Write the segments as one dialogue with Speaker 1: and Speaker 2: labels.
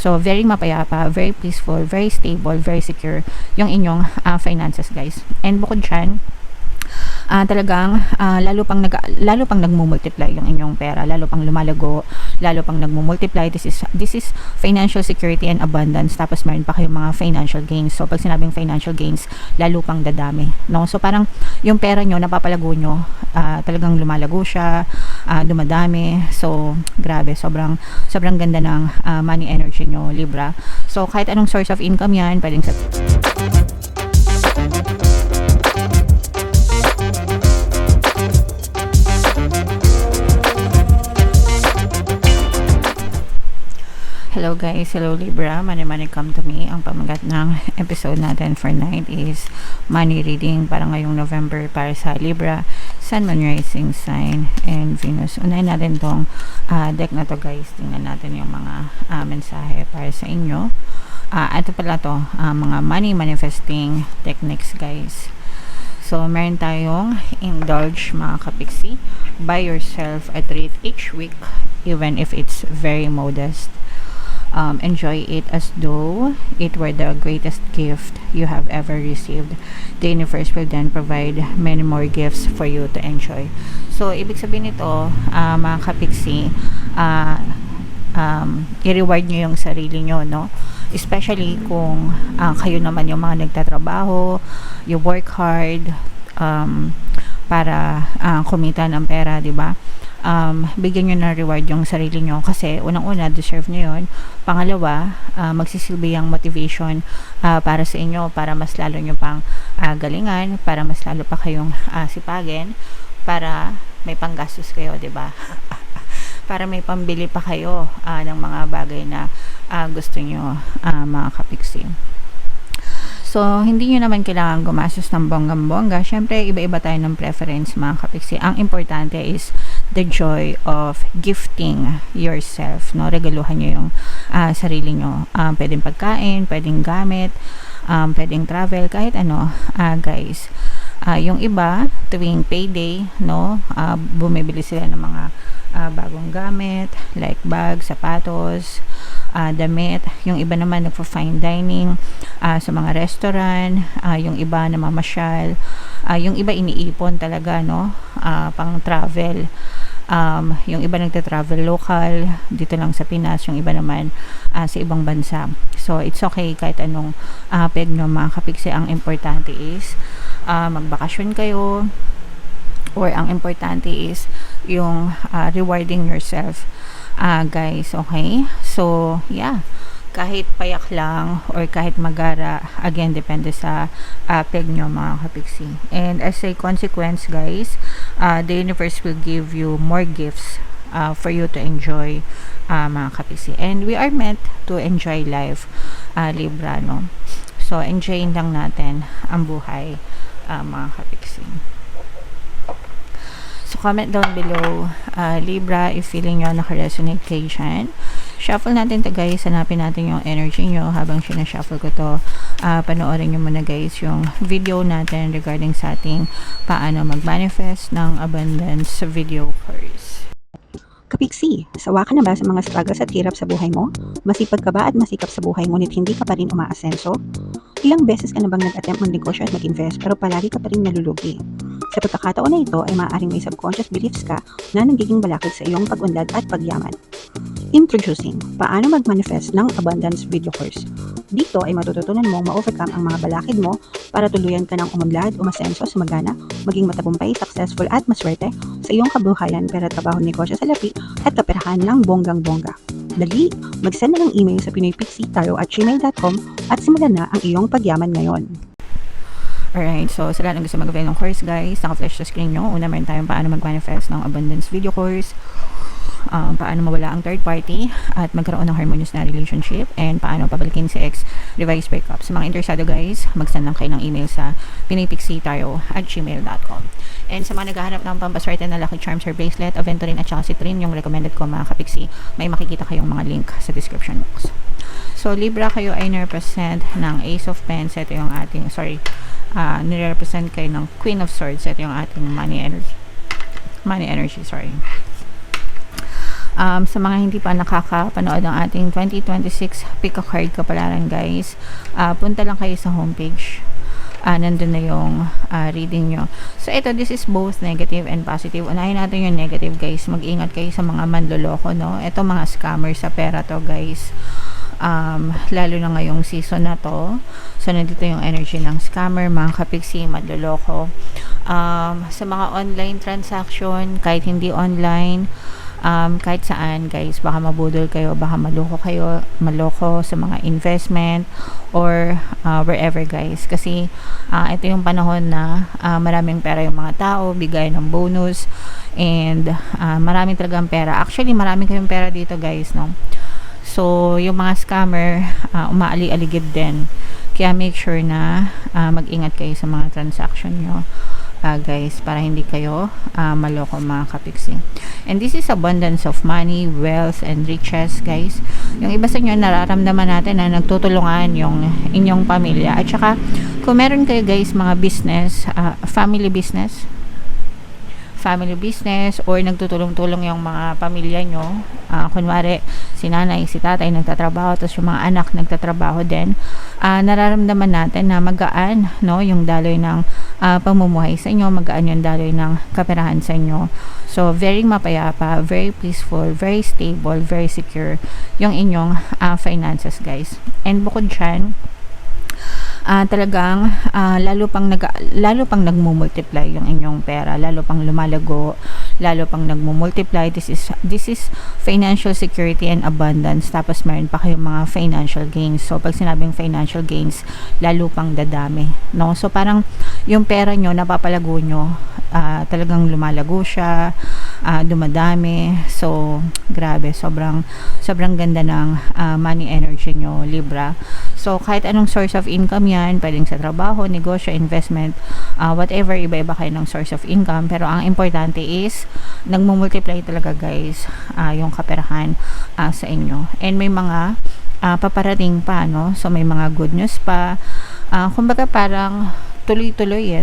Speaker 1: So, very mapayapa, very peaceful, very stable, very secure yung inyong finances, guys. And bukod dyan, talagang lalo pang nagmumultiply yung inyong pera, lalo pang lumalago, lalo pang nagmumultiply. This is financial security and abundance. Tapos meron pa kayong mga financial gains. So pag sinabing financial gains, lalo pang dadami, no? So parang yung pera nyo, napapalago nyo, talagang lumalago siya, dumadami. So grabe, sobrang ganda ng money energy nyo, Libra. So kahit anong source of income yan, pwedeng sa Hello guys, hello Libra, money come to me. Ang pamagat ng episode natin for night is money reading para ngayong November para sa Libra, Sun, Moon, Rising Sign, and Venus. Unahin natin tong deck na to guys. Tingnan natin yung mga mensahe para sa inyo. Ito pala to, mga money manifesting techniques guys. So, meron tayong indulge mga kapiksi. Buy yourself a treat each week even if it's very modest. Enjoy it as though it were the greatest gift you have ever received. The universe will then provide many more gifts for you to enjoy. So, ibig sabihin nito, mga kapiksi, i-reward nyo yung sarili nyo, no? Especially kung kayo naman yung mga nagtatrabaho, you work hard para kumita ng pera, di ba? Bigyan nyo na reward yung sarili nyo kasi unang-una deserve nyo yun. Pangalawa, magsisilbi yung motivation para sa inyo, para mas lalo nyo pang galingan, para mas lalo pa kayong sipagin, para may panggastos kayo, diba? Para may pambili pa kayo ng mga bagay na gusto nyo, mga kapiksi. So, hindi nyo naman kailangan gumastos ng bonggang-bongga. Siyempre, iba-iba tayo ng preference, mga kapiksi. Ang importante is the joy of gifting yourself, no? Regaluhan nyo yung sarili nyo. Pwedeng pagkain, pwedeng gamit, pwedeng travel, kahit ano, guys. Yung iba, tuwing payday, no? Bumibili sila ng mga bagong gamit, like bag, sapatos, damit. Yung iba naman nagpo-fine dining sa mga restaurant, yung iba namamasyal, yung iba iniipon talaga, no? Pang travel. Yung iba nagta-travel local dito lang sa Pinas, yung iba naman sa ibang bansa. So it's okay kahit anong peg nyo mga kapiksi. Ang importante is magbakasyon kayo, or ang importante is yung rewarding yourself, guys, okay? So yeah, kahit payak lang or kahit magara, again, depende sa peg nyo mga kapiksi. And as a consequence, guys, the universe will give you more gifts for you to enjoy, mga kapiksi. And we are meant to enjoy life, Libra, no? So enjoyin lang natin ang buhay, mga kapiksi. So, comment down below, Libra, if feeling nyo naka-resonate kayo dyan. Shuffle natin to guys. Hanapin natin yung energy nyo habang sinashuffle ko to. Panoorin nyo muna guys yung video natin regarding sa ating paano mag-manifest ng abundance video course.
Speaker 2: Kapiksi, sawa ka na ba sa mga struggles at hirap sa buhay mo? Masipag ka ba at masikap sa buhay ngunit hindi ka pa rin umaasenso? Ilang beses ka na bang nag-attempt mag-negosyo at mag-invest pero palagi ka pa rin nalulugi? Sa pagkakataon na ito ay maaaring may subconscious beliefs ka na nagiging balakid sa iyong pag-unlad at pagyaman. Introducing, paano mag-manifest ng abundance video course. Dito ay matututunan mong ma-overcome ang mga balakid mo para tuluyan ka ng umunlad, umasenso, sumagana, maging matagumpay, successful at maswerte sa iyong kabuhayan, pera, trabaho, negosyo sa lapi at kaperahan ng bonggang-bongga. Dali, mag-send na ng email sa pinoypixitaro@gmail.com at simulan na ang iyong pagyaman ngayon.
Speaker 1: Alright, so sa lahat ng gusto mag-avail ng course guys, naka-flash sa screen nyo. Una, meron tayong paano mag-manifest ng abundance video course, paano mawala ang third party at magkaroon ng harmonious na relationship, and paano pabalikin si ex, revise breakup. Sa mga interesado guys, mag-send lang kayo ng email sa pinoypixitaro@gmail.com. And sa mga naghahanap ng pampaswerte na lucky charms or bracelet, Aventurin at saka Citrine, yung recommended ko mga kapiksi, may makikita kayong mga link sa description box. So Libra, kayo ay na-represent ng Ace of Pens. Ito yung ating, nire-represent kayo ng Queen of Swords. Ito yung ating money energy, sorry. Sa mga hindi pa nakakapanood ng ating 2026 pick a card kapalaran guys, punta lang kayo sa homepage. Nandun na yung reading nyo. So ito, this is both negative and positive. Unahin natin yung negative guys. Mag-ingat kayo sa mga manloloko, no? Ito mga scammer sa pera to guys. Lalo na ngayong season na to. So nandito yung energy ng scammer, mga kapiksi, manloloko. Sa mga online transaction, kahit hindi online, kahit saan guys, baka mabudol kayo, baka maloko sa mga investment or wherever guys, kasi ito yung panahon na maraming pera yung mga tao, bigay ng bonus, and maraming talagang pera. Actually marami kayong pera dito guys, no? So yung mga scammer umaali-aligid din, kaya make sure na mag-ingat kayo sa mga transaction nyo guys, para hindi kayo maloko mga kapiksi. And this is abundance of money, wealth, and riches guys. Yung iba sa inyo, nararamdaman natin na nagtutulungan yung inyong pamilya. At saka kung meron kayo guys mga business, family business or nagtutulong-tulong yung mga pamilya nyo, kunwari si nanay, si tatay nagtatrabaho, tapos yung mga anak nagtatrabaho din, nararamdaman natin na magaan, no, yung daloy ng pamumuhay sa inyo, magaan yung daloy ng kaperahan sa inyo. So very mapayapa, very peaceful, very stable, very secure yung inyong finances guys. And bukod dyan, talagang lalo pang nagmumultiply yung inyong pera, lalo pang lumalago, lalo pang nagmumultiply. This is financial security and abundance, tapos meron pa kayong mga financial gains. So pag sinabing financial gains, lalo pang dadami, no? So parang yung pera nyo, napapalago nyo, talagang lumalago siya, dumadami. So grabe, sobrang ganda ng money energy nyo, Libra. So kahit anong source of income yan, pwedeng sa trabaho, negosyo, investment, whatever, iba-iba kayo ng source of income, pero ang importante is nagmumultiply talaga guys yung kaperahan sa inyo. And may mga paparating pa, no? So may mga good news pa, kumbaga parang tuloy-tuloy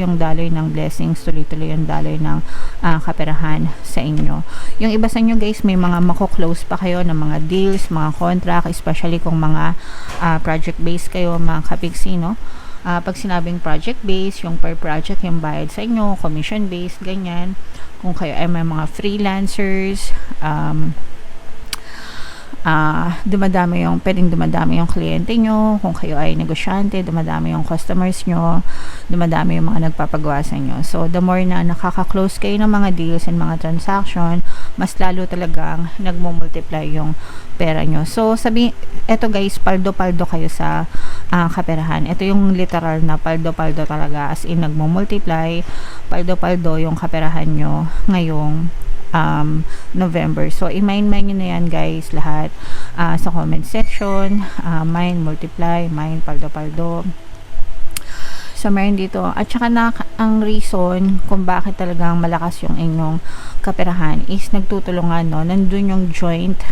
Speaker 1: yung daloy ng blessings, tuloy-tuloy yung daloy ng kaperahan sa inyo. Yung iba sa inyo guys, may mga mako-close pa kayo ng mga deals, mga contract, especially kung mga project-based kayo, mga kapiksi, no? Pag sinabing project-based, yung per project yung bayad sa inyo, commission-based, ganyan. Kung kayo ay may mga freelancers, pwedeng dumadami yung kliyente nyo. Kung kayo ay negosyante, dumadami yung customers nyo, dumadami yung mga nagpapagawa sa inyo. So the more na nakaka-close kayo ng mga deals and mga transaction, mas lalo talagang nagmumultiply yung pera nyo. So eto guys, paldo-paldo kayo sa kaperahan. Ito yung literal na paldo-paldo talaga, as in nagmumultiply, paldo-paldo yung kaperahan nyo ngayong November. So i-mine nyo na yan guys, lahat sa comment section. Mine, multiply, mine, paldo-paldo. So meron dito, at saka ang reason kung bakit talagang malakas yung inyong kaperahan is nagtutulungan, no? Nandun yung joint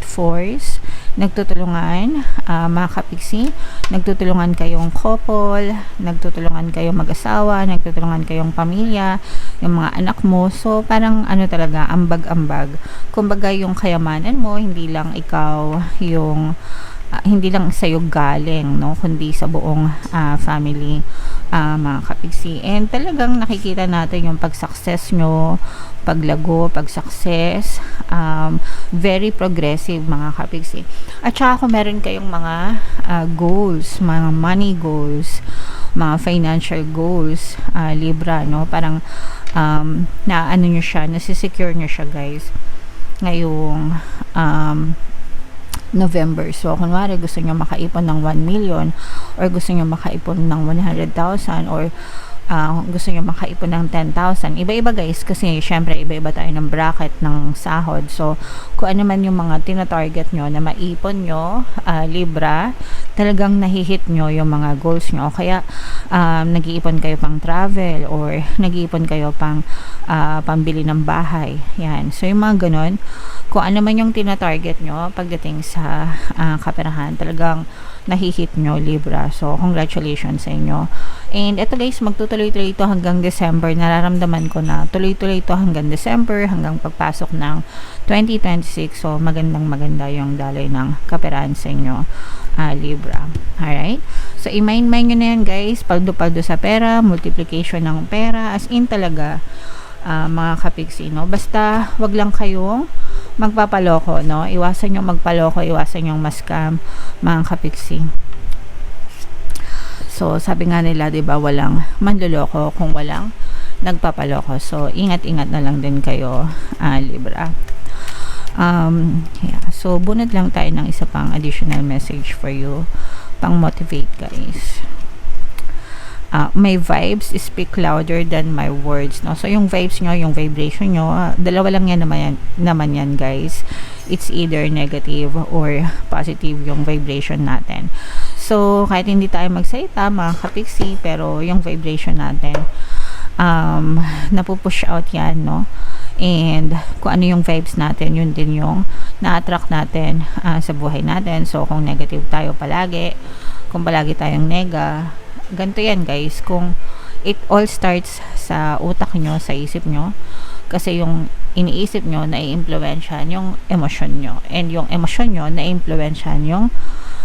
Speaker 1: force, nagtutulungan, mga kapiksi, nagtutulungan kayong couple, nagtutulungan kayong mag-asawa, nagtutulungan kayong pamilya, yung mga anak mo. So parang talaga, ambag-ambag. Kumbaga yung kayamanan mo, hindi lang ikaw yung hindi lang sa'yo galing, no, kundi sa buong family, mga kapiksi. And talagang nakikita natin yung pag-success nyo, paglago, pag-success, very progressive, mga kapiksi. At saka kung meron kayong mga goals, mga money goals, mga financial goals, Libra, no, parang nyo siya, nasisecure nyo siya guys ngayong November. So kunwari gusto nyo makaipon ng 1 million, or gusto nyo makaipon ng 100,000, or gusto nyo makaipon ng 10,000. Iba-iba guys, kasi syempre iba-iba tayo ng bracket ng sahod. So kung ano man yung mga tina-target nyo na maipon nyo, Libra, talagang nahihit nyo yung mga goals nyo. Kaya nag-iipon kayo pang travel or nag-iipon kayo pang pambili ng bahay. Yan. So yung mga ganon, kung ano man yung tina-target nyo pagdating sa kaperahan, talagang nahihit nyo, Libra. So congratulations sa inyo. And eto guys, magtutuloy-tuloy ito hanggang December. Nararamdaman ko na tuloy-tuloy ito hanggang December, hanggang pagpasok ng 2026. So maganda yung daloy ng kaperahan sa inyo, Libra. Alright? So i-mind nyo na yan guys, paldo-paldo sa pera, multiplication ng pera, as in talaga, mga kapiksi, no? Basta wag lang kayong magpapaloko, no? Iwasan yung magpaloko, iwasan yung mascam, mga kapiksi. So sabi nga nila, 'di ba, walang manloloko kung walang nagpapaloko. So ingat-ingat na lang din kayo, Libra. Yeah. So bunod lang tayo ng isa pang additional message for you, pang motivate guys. My vibes speak louder than my words, no? So yung vibes nyo, yung vibration nyo, dalawa lang yan naman yan guys. It's either negative or positive yung vibration natin. So kahit hindi tayo magsalita, mga kapiksi, pero yung vibration natin, napupush out yan, no? And kung ano yung vibes natin, yun din yung na-attract natin sa buhay natin. So kung negative tayo palagi, kung palagi tayong nega, ganito yan guys, kung it all starts sa utak nyo, sa isip nyo, kasi yung iniisip nyo na-i-influensyan yung emosyon nyo, and yung emosyon nyo na-i-influensyan yung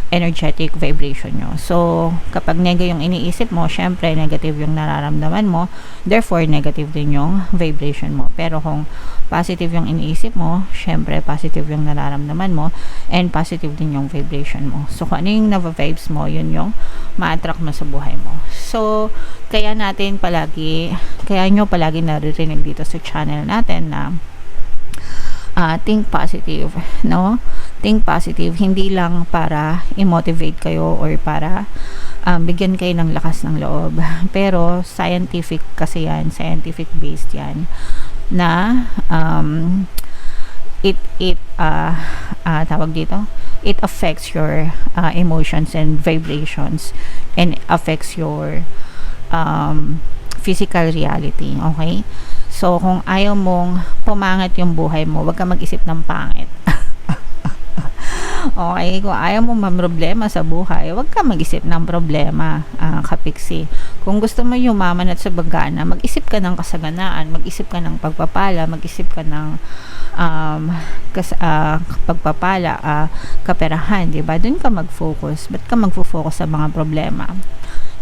Speaker 1: energetic vibration nyo. So kapag nega yung iniisip mo, syempre negative yung nararamdaman mo, therefore negative din yung vibration mo. Pero kung positive yung iniisip mo, syempre positive yung nararamdaman mo, and positive din yung vibration mo. So kung ano yung nava-vibes mo, yun yung ma-attract mo sa buhay mo. So kaya nyo palagi naririnig dito sa channel natin na think positive, no? Think positive, hindi lang para i-motivate kayo or para bigyan kayo ng lakas ng loob, pero scientific kasi yan, scientific based yan, na tawag dito, it affects your emotions and vibrations, and affects your physical reality. Okay? So kung ayaw mong pumangit yung buhay mo, wag ka mag-isip ng pangit. Okay, kung ayaw mo mamroblema sa buhay, wag ka mag-isip ng problema, kapiksi. Kung gusto mo yumaman at sabagana, mag-isip ka ng kasaganaan, mag-isip ka ng pagpapala, mag-isip ka ng pagpapala, kaperahan, diba? Doon ka mag-focus. Ba't ka mag-focus sa mga problema?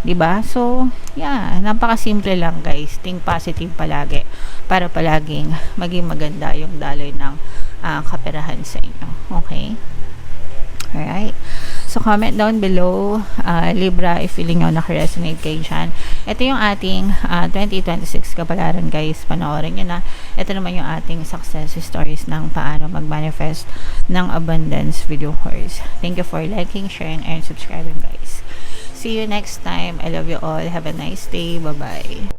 Speaker 1: Diba? So, yeah, napakasimple lang guys. Think positive palagi para palaging maging maganda yung daloy ng kaperahan sa inyo. Okay? Alright. So, comment down below, Libra, if feeling nyo nakaresonate kayo dyan. Ito yung ating 2026 kapalaran guys. Panoorin nyo na. Ito naman yung ating success stories ng paano mag-manifest ng abundance video course. Thank you for liking, sharing, and subscribing guys. See you next time. I love you all. Have a nice day. Bye-bye.